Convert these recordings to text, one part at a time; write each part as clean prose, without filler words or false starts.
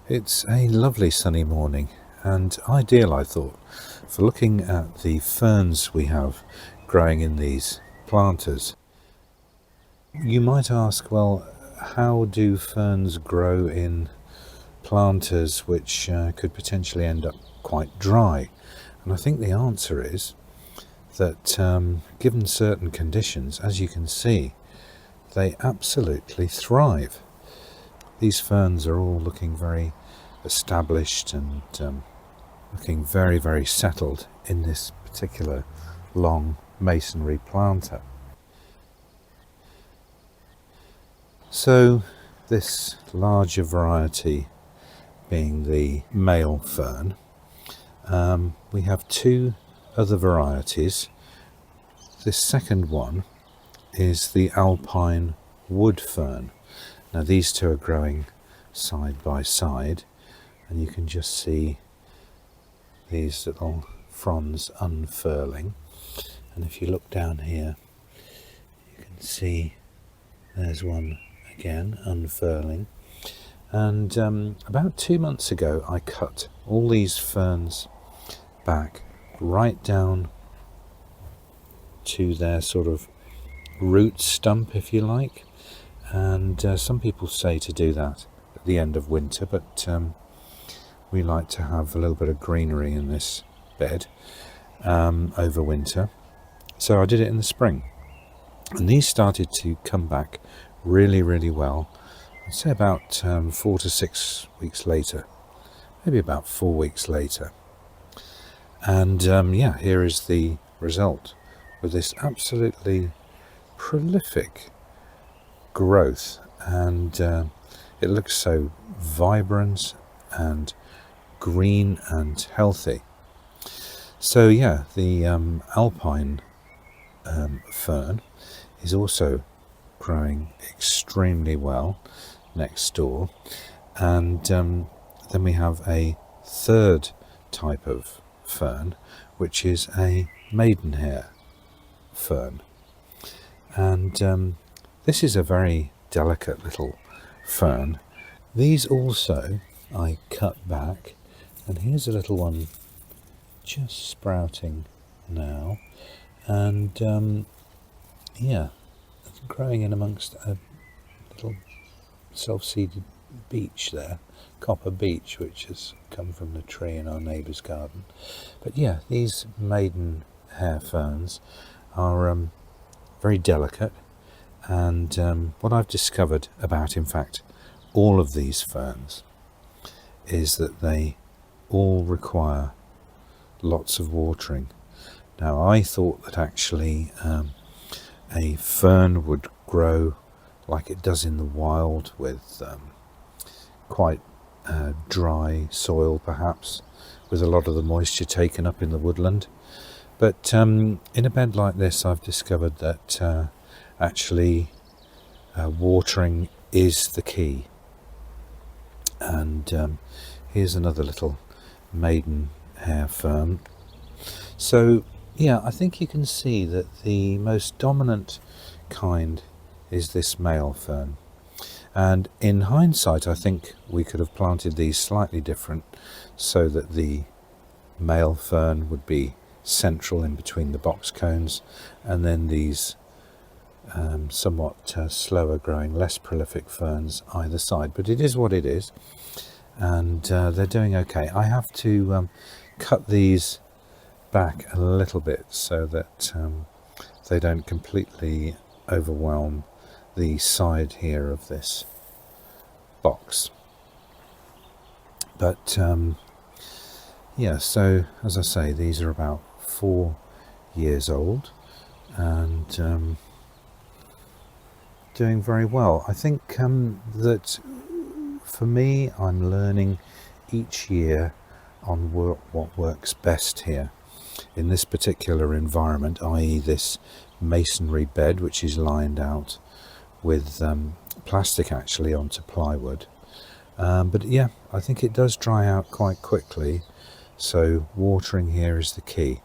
It's a lovely sunny morning and ideal, I thought, for looking at the ferns we have growing in these planters. You might ask, well, how do ferns grow in planters which could potentially end up quite dry? And I think the answer is that given certain conditions, as you can see, they absolutely thrive. These ferns are all looking very established and looking very, very settled in this particular long masonry planter. So this larger variety being the male fern, we have two other varieties. This second one is the Alpine wood fern. Now these two are growing side by side, and you can just see these little fronds unfurling. And if you look down here, you can see there's one again unfurling. And about 2 months ago I cut all these ferns back right down to their sort of root stump, if you like. And some people say to do that at the end of winter, but we like to have a little bit of greenery in this bed over winter. So I did it in the spring, and these started to come back really, really well. I'd say about 4 to 6 weeks later, maybe about 4 weeks later. And yeah, here is the result with this absolutely prolific growth, and it looks so vibrant and green and healthy. So yeah, the Alpine fern is also growing extremely well next door. And then we have a third type of fern, which is a maidenhair fern. And this is a very delicate little fern. These also I cut back, and here's a little one just sprouting now, and yeah, it's growing in amongst a little self-seeded beech there, copper beech, which has come from the tree in our neighbour's garden. But yeah, these maidenhair ferns are very delicate, and what I've discovered about, in fact, all of these ferns is that they all require lots of watering. Now, I thought that actually a fern would grow like it does in the wild, with quite dry soil, perhaps, with a lot of the moisture taken up in the woodland. But in a bed like this, I've discovered that actually watering is the key. And here's another little maidenhair fern. So yeah, I think you can see that the most dominant kind is this male fern. And in hindsight, I think we could have planted these slightly different, so that the male fern would be central in between the box cones, and then these somewhat slower growing, less prolific ferns either side. But it is what it is, and they're doing okay. I have to cut these back a little bit so that they don't completely overwhelm the side here of this box. But yeah, so as I say, these are about 4 years old and doing very well. I think that for me, I'm learning each year on what works best here in this particular environment, i.e. this masonry bed, which is lined out with plastic actually onto plywood. But yeah, I think it does dry out quite quickly, so watering here is the key.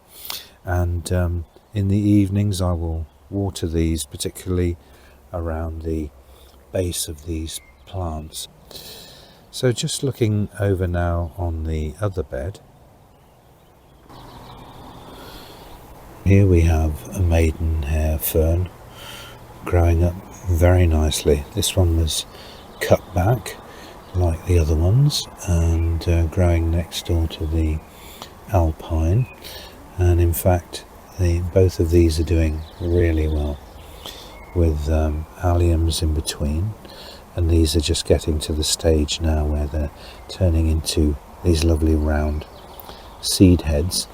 And in the evenings I will water these, particularly around the base of these plants. So just looking over now on the other bed, here we have a maidenhair fern growing up very nicely. This one was cut back like the other ones and growing next door to the Alpine, and in fact both of these are doing really well with alliums in between, and these are just getting to the stage now where they're turning into these lovely round seed heads,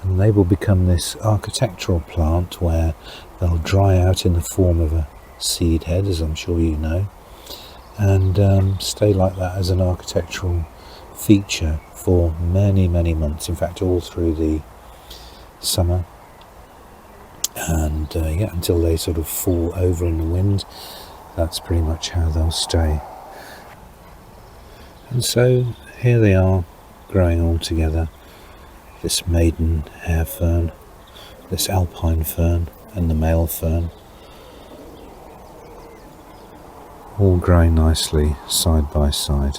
and they will become this architectural plant where they'll dry out in the form of a seed head, as I'm sure you know, and stay like that as an architectural feature for many months, in fact all through the summer, and until they sort of fall over in the wind. That's pretty much how they'll stay. And so here they are growing all together, this maidenhair fern, this Alpine fern and the male fern, all growing nicely side by side,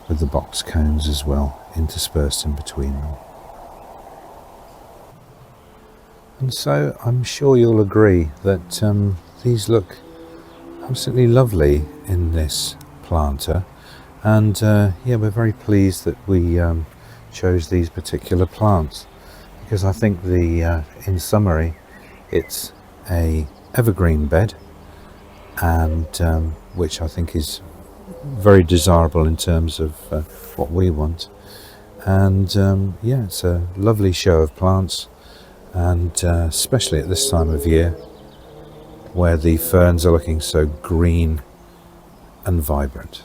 with the box cones as well interspersed in between them. And so I'm sure you'll agree that these look absolutely lovely in this planter, and we're very pleased that we chose these particular plants, because I think in summary it's a evergreen bed, and which I think is very desirable in terms of what we want, and it's a lovely show of plants, and especially at this time of year where the ferns are looking so green and vibrant.